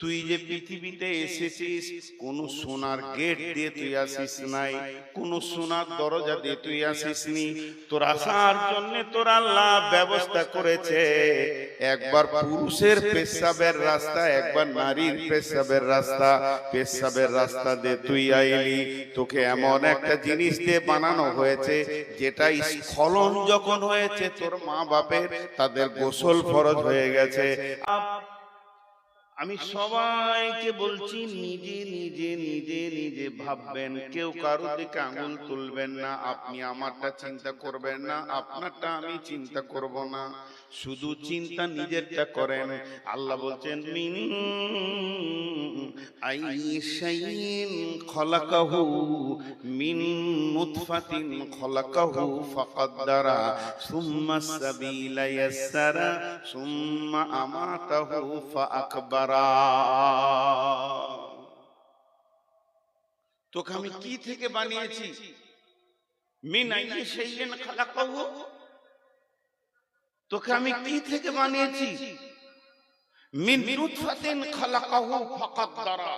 তুই যে পৃথিবীতে এসেছিস কোন সোনার গেট দিয়ে তুই আসিস নাই, কোন সোনার দরজা দিয়ে তুই আসিসনি। তোর আসার জন্য তোর আল্লাহ ব্যবস্থা করেছে, একবার পুরুষের পেশাবের রাস্তা, একবার নারীর পেশাবের রাস্তা। পেশাবের রাস্তা দিয়ে তুই আইলি, তোকে এমন একটা জিনিস দিয়ে বানানো হয়েছে যেটা স্খলন যখন হয়েছে তোর মা বাপের, তাদের গোসল ফরজ হয়ে গেছে। আমি সবাইকে বলছি নিজে নিজে নিজে নিজে ভাববেন, কেউ কারো দিকে আঙুল তুলবেন না। আপনি আমারটা চিন্তা করবেন না, আপনারটা আমি চিন্তা করব না, শুধু চিন্তা নিজেরটা করেন। আল্লাহ বলছেন মিন আইশাইন খলাকাহু মিন নুতফাতিন খলাকাহু ফাকাদ্দারা সুম্মা সাবিলা ইয়াসসারা সুম্মা আমাতাহু ফাআকবারা। তোকে আমি কি থেকে বানিয়েছি? মিন আইশাইন খলাকাহু, তোকে আমি কি থেকে বানিয়েছি? মিন নুতফাতিন খলাকাহু ফাকাদ্দারা।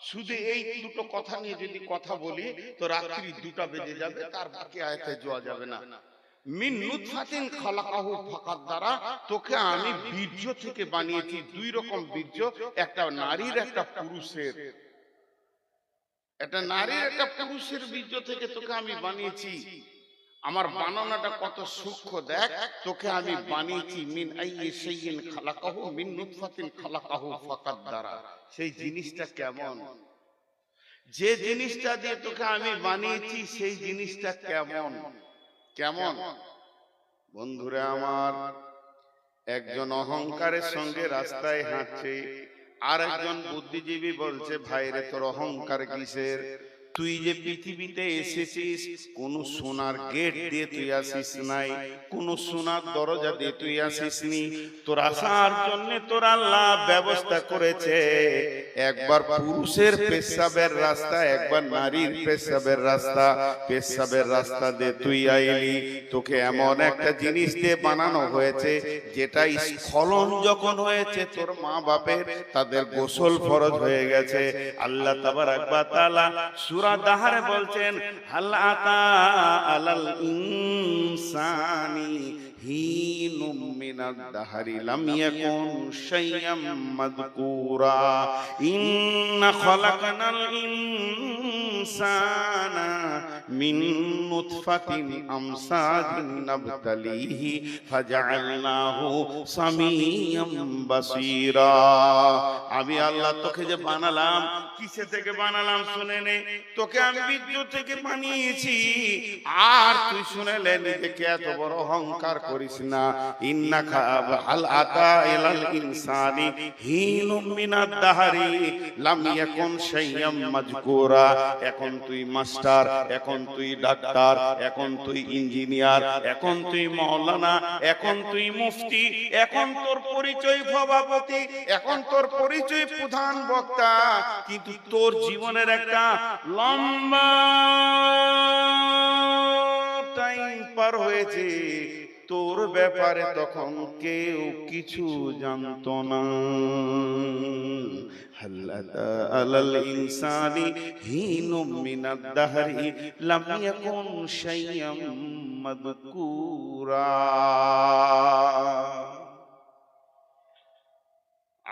শুধু এই দুটো কথা নিয়ে যদি কথা বলি তো রাত্রি 2টা বেজে যাবে, তার বাকি আয়াতে যাওয়া যাবে না। মিন নুতফাতিন খলাকাহু ফাকাদ্দারা, তোকে আমি বীর্য থেকে বানিয়েছি। 2 রকম বীর্য, একটা নারীর একটা পুরুষের। একটা নারীর একটা পুরুষের বীর্য থেকে তোকে আমি বানিয়েছি। আমার বানানোটা কত সূক্ষ্ম দেখ, তোকে আমি বানিয়েছি মিন আইশাইন খালাকাহু মিন নুতফাতিন খালাকাহু ফাকাদ্দারা। সেই জিনিসটা কেমন? যে জিনিসটা দিয়ে তোকে আমি বানিয়েছি সেই জিনিসটা কেমন কেমন? বন্ধুরা আমার, একজন অহংকারের সঙ্গে রাস্তায় হাঁটছে, আর একজন বুদ্ধিজীবী বলছে ভাইরে তোর অহংকার কিসের? তুই যে পৃথিবীতে এসেছিস কোন সোনার গেট দিয়ে তুই আসিস নাই, কোন সোনার দরজা দিয়ে তুই আসিসনি। তোর আসার জন্য তোর আল্লাহ ব্যবস্থা করেছে, একবার পুরুষের পেশাবের রাস্তা, একবার নারীর পেশাবের রাস্তা। পেশাবের রাস্তা দিয়ে তুই আইলি, তোকে এমন একটা জিনিস দিয়ে বানানো হয়েছে যেটা স্খলন যখন হয়েছে তোর মা বাপের, তাদের গোসল ফরজ হয়ে গেছে। আল্লাহ তাবারাক ওয়া তাআলা সূরা দাহরে বলছেন হাল আতা আলাল ইনসানি হিনুম মিনাদ দাহরি লাম ইয়াকুন শাইয়াম মাযকুরা ইন্না খালাকনাল ইনসানা মিন নুতফাতিন আমসাজিন নাবতালিহি ফাজআলনাহু সামিয়াম বাসীরা। আমি আল্লাহ তোকে যে বানালাম, কিসে থেকে বানালাম শুনে নে। তোকে আমি বীর্য থেকে বানিয়েছি, আর তুই শুনে নে, নিজেকে এত বড় অহংকার করিস না। ইন্নাকা হাল আতা ইলাল ইনসানি হিনুম মিনাদ দাহরি লাম ইয়াকুন শাইয়াম মাযকুরা। এখন তুই মাস্টার, এখন তুই ডাক্তার, এখন তুই ইঞ্জিনিয়ার, এখন তুই মাওলানা, এখন তুই মুফতি, এখন তোর পরিচয় সভাপতি, এখন তোর পরিচয় প্রধান বক্তা, কিন্তু তোর জীবনের একটা লম্বা টাইম পার হয়েছে, তোর ব্যাপারে তখন কেউ কিছু জানতো না। হাল্লাতা আলাল ইনসানি হিনুম মিনাদ দাহরি লাম ইয়াকুন শাইয়াম মাযকুরা।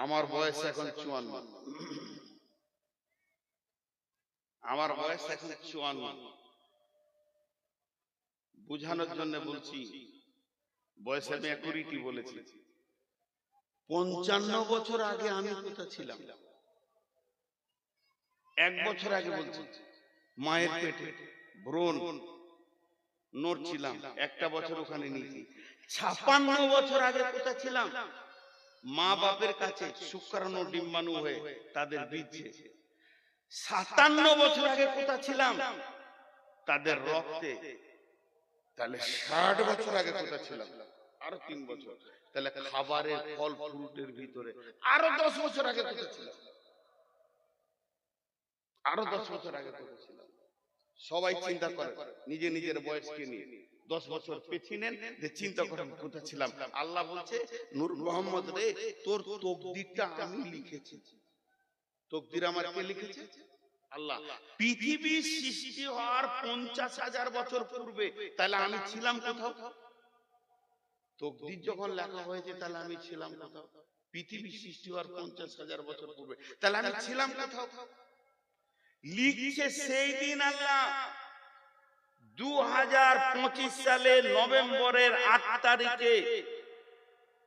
আমার বয়স এখন 54, আমার বয়স এখন 54। বুঝানোর জন্য বলছি, বয়স আমি অ্যাকুরেটই বলেছি। 55 বছর আগে আমি কোথা ছিলাম? 1 বছর আগে বলছি, মায়ের পেটে ব্রণ নড়ছিলাম, 1টা বছর ওখানে নিয়েছি। 56 বছর আগে কোথা ছিলাম? মা বাপের কাছে শুক্রাণু ডিম্বাণু হয়ে তাদের বীর্যে। 57 বছর আগে কোথা ছিলাম? তাদের রক্তে। তাহলে 60 বছর আগে কোথা ছিলাম? আরো 3 বছর। তাহলে খাবারের ফল ফ্রুটের ভিতরে আরো 10 বছর আগে কোথা ছিলাম? আরো 10 বছর আগে কোথা ছিলাম? সবাই চিন্তা করে নিজে নিজের বয়সকে নিয়ে। 10 বছর পেছিয়ে নেন, যে চিন্তা করেন কোথা ছিলাম। আল্লাহ বলছে নূর মোহাম্মদ রে, তোর তকদিরটা আমি লিখেছি। তকদির আমার কে লিখেছে? আল্লাহ। পৃথিবী সৃষ্টি হওয়ার 50,000 বছর পূর্বে তাহলে আমি ছিলাম কোথাও? তকদির যখন লেখা হয়েছে তাহলে আমি ছিলাম কোথাও? পৃথিবী সৃষ্টি হওয়ার 50,000 বছর পূর্বে তাহলে আমি ছিলাম কোথাও? লিখছে সেই দিন আল্লাহ 2025 সালের নভেম্বরের 8 তারিখে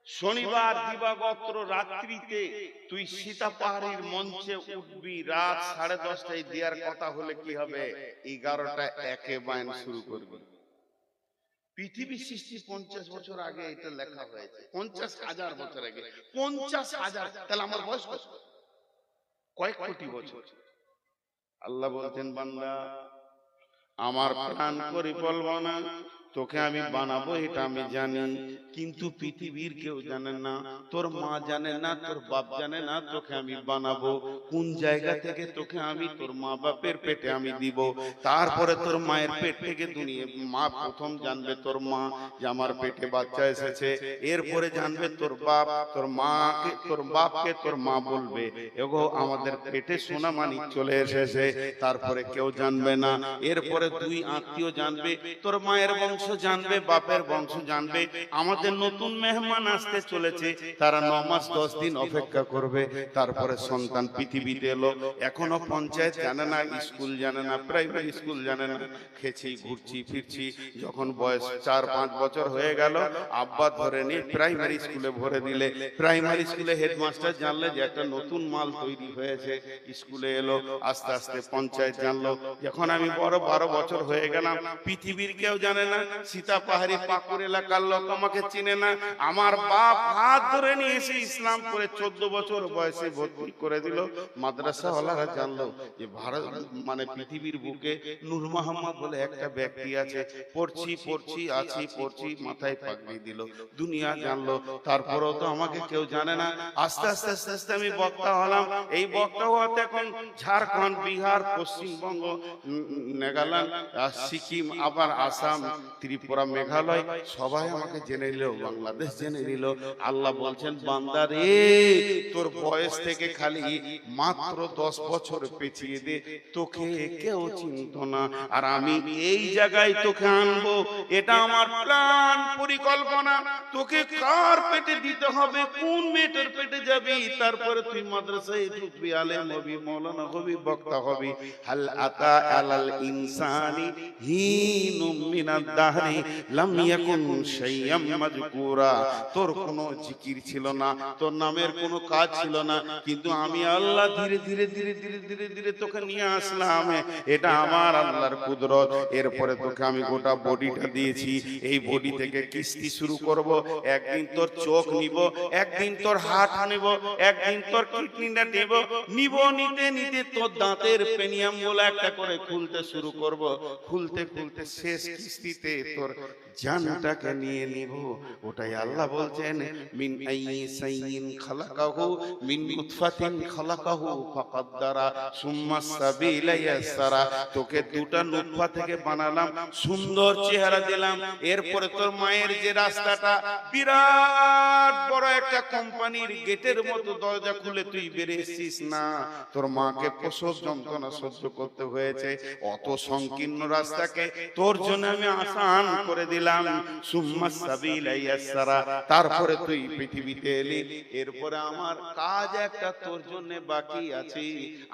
শনিবার দিবাগত রাত্রিতে তুই সীতা পাহাড়ির মঞ্চে উঠবি, রাত 10:30টায় দেওয়ার কথা হলে কি হবে 11টা একে বায়ান শুরু করবি। পৃথিবী সৃষ্টি 50 বছর আগে এটা লেখা হয়েছে, 50,000 বছর আগে। 50,000 তাহলে আমার বয়স কত? কয়েক কোটি বছর। আল্লাহ বলতেন বান্দা আমার প্ল্যান করি বলবো না, তোকে আমি বানাবো এটা আমি জানি, কিন্তু পৃথিবীর কেউ জানে না, তোর মা জানে না, তোর বাপ জানে না তোকে আমি বানাবো, কোন জায়গা থেকে তোকে আমি তোর মা বাপের পেটে আমি দিব, তারপরে তোর মায়ের পেট থেকে দুনিয়া মা প্রথম জানবে তোর মা যে আমার পেটে বাচ্চা এসেছে, এরপরে জানবে তোর বাপ, তোর মাকে তোর বাপকে তোর মা বলবে এগো আমাদের পেটে সোনা মানিক চলে এসেছে, তারপরে কেউ জানবে না, এরপরে দুই আত্মীয় জানবে, তোর মায়ের বংশ জানবে, বাপের বংশ জানবে, আমাদের নতুন মেহমান আসতে চলেছে, তারা 9 মাস 10 দিন অপেক্ষা করবে, তারপরে সন্তান পৃথিবীতে এলো, এখনো পঞ্চায়েত জানে না, স্কুল জানে না, প্রাইমারি স্কুল জানে না, খেছি ঘুরছি ফিরছি, যখন বয়স 4-5 বছর হয়ে গেল আব্বা ধরে নিয়ে প্রাইমারি স্কুলে ভরে দিলে, প্রাইমারি স্কুলে হেডমাস্টার জানলে যে একটা নতুন মাল তৈরি হয়েছে, স্কুলে এলো, আস্তে আস্তে পঞ্চায়েত জানলো, যখন আমি বড় 12 বছর হয়ে গেলাম, পৃথিবীর কেউ জানে না, সীতা পাহাড়ি পাকুর এলাকার লোক আমাকে চিনে না, আমার বাপ হাত ধরে নিয়ে এসে ইসলাম করে 14 বছর বয়সে ভর্তি করে দিল, মাদ্রাসা ওয়ালারা জানলো যে ভারত মানে পৃথিবীর বুকে নূর মোহাম্মদ বলে একটা ব্যক্তি আছে, পড়ছি আছি মাথায় পাগড়ি দিল, দুনিয়া জানলো, তারপরেও তো আমাকে কেউ জানে না, আস্তে আস্তে আস্তে আস্তে আমি বক্তা হলাম, এই বক্তা হওয়াতে এখন ঝাড়খণ্ড, বিহার, পশ্চিমবঙ্গ, নাগাল্যান্ড, সিকিম, আবার আসাম, ত্রিপুরা, মেঘালয় সবাই আমাকে জেনে নিল, বাংলাদেশ জেনে নিল। আল্লাহ বলছেন বান্দা রে তোর বয়স থেকে খালি মাত্র 10 বছর পেছিয়ে দে, তোকে কেউ চিনত না, আর আমি এই জায়গায় তোকে আনবো, এটা আমার প্ল্যান পরিকল্পনা, তোকে কার পেটে দিতে হবে, কোন মেয়েটার পেটে যাবি, তারপরে তুই মাদ্রাসায় ঢুকবি, আলেম হবি, মাওলানা হবি, বক্তা হবি। হাল আতা আলাল ইনসানি হিনুম মিনাদ দাহরি লাম ইয়াকুন শাইয়াম মাযকুরা, তোর কোনো জিকির ছিল না, তোর নামের কোনো কাজ ছিল না, কিন্তু আমি আল্লাহ ধীরে ধীরে ধীরে ধীরে ধীরে ধীরে তোকে নিয়ে আসলাম, এটা আমার আল্লাহর কুদরত। এরপরে তোকে আমি গোটা বডিটা দিয়েছি, এই বডি থেকে কিস্তি শুরু করব, একদিন তোর চোখ নিব, একদিন তোর হাত নিব, একদিন তোর কিডনিটা নিব, নিতে নিতে তোর দাঁতের পেনিয়াম বলে একটা করে খুলতে শুরু করব, খুলতে খুলতে শেষ কিস্তিতে তোর জানটাকে নিয়ে নিব। ওটাই আল্লাহ বলছেন মিন আইয়ি সাইয়িন খালাকাহু মিন নুতফাতিন খালাকাহু ফাকাদ্দারা সুম্মা সাবিলা ইয়াসসারা, তোকে দুটা নুতফা থেকে বানালাম, সুন্দর চেহারা দিলাম, এরপরে তোর মায়ের যে রাস্তাটা বিরাট বড় একটা কোম্পানির গেটের মতো দরজা খুলে তুই বেরিয়েছিস না, তোর মাকে প্রসব যন্ত্রণা সহ্য করতে হয়েছে, অত সংকীর্ণ রাস্তাকে তোর জন্য আমি আসান করে দিলাম, সুম্মা সাবিলা ইয়াসসারা, তারপরে তুই পৃথিবীতে এলি, এরপরে আমার কাজ একটা তোর জন্য বাকি আছে,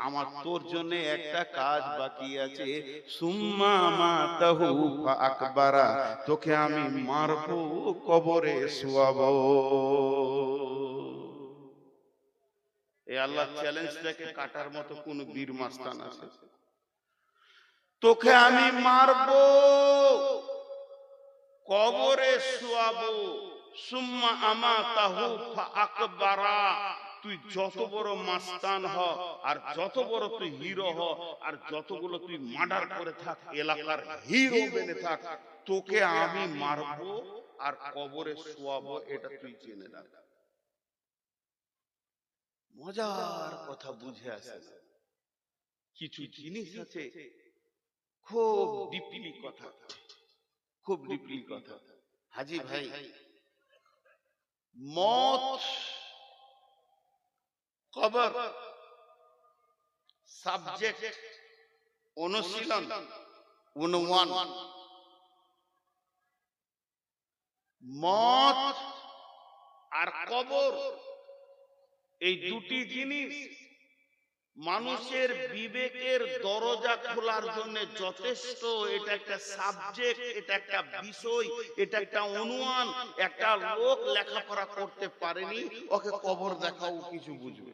আমার তোর জন্য একটা কাজ বাকি আছে, সুম্মা মাতাহু ফাআকবারা, তোকে আমি মারবো, কবরে শোয়াবো। এই আল্লাহ চ্যালেঞ্জটাকে কাটার মতো কোন বীর মাস্তান আছে? তোকে আমি মারবো, কবরে শোয়াবো, সুম্মা আমাতাহু ফাআকবারা, তুই যত বড় মাস্তান হ, আর যত বড় তুই হিরো হ, আর যতগুলো তুই মার্ডার করে থাক, এলাকার হিরো বেনে থাক, তোকে আমি মারবো আর কবরে শোয়াবো, এটা তুই জেনে রাখ। মজার কথা বুঝে আসে না, কিছু জিনিস আছে খুব ডিপলি কথা, খুব ডিপলি কথা। হাজি ভাই, মত, কবর, সাবজেক্ট অনুশীলন উনওয়ান, মত আর কবর, এই দুটি জিনিস মানুষের বিবেকের দরজা খোলার জন্য যথেষ্ট। এটা একটা সাবজেক্ট, এটা একটা বিষয়, এটা একটা অনুমান। একটা লোক লেখাপড়া করতে পারেনি, ওকে কবর দেখাও কিছু বুঝবে।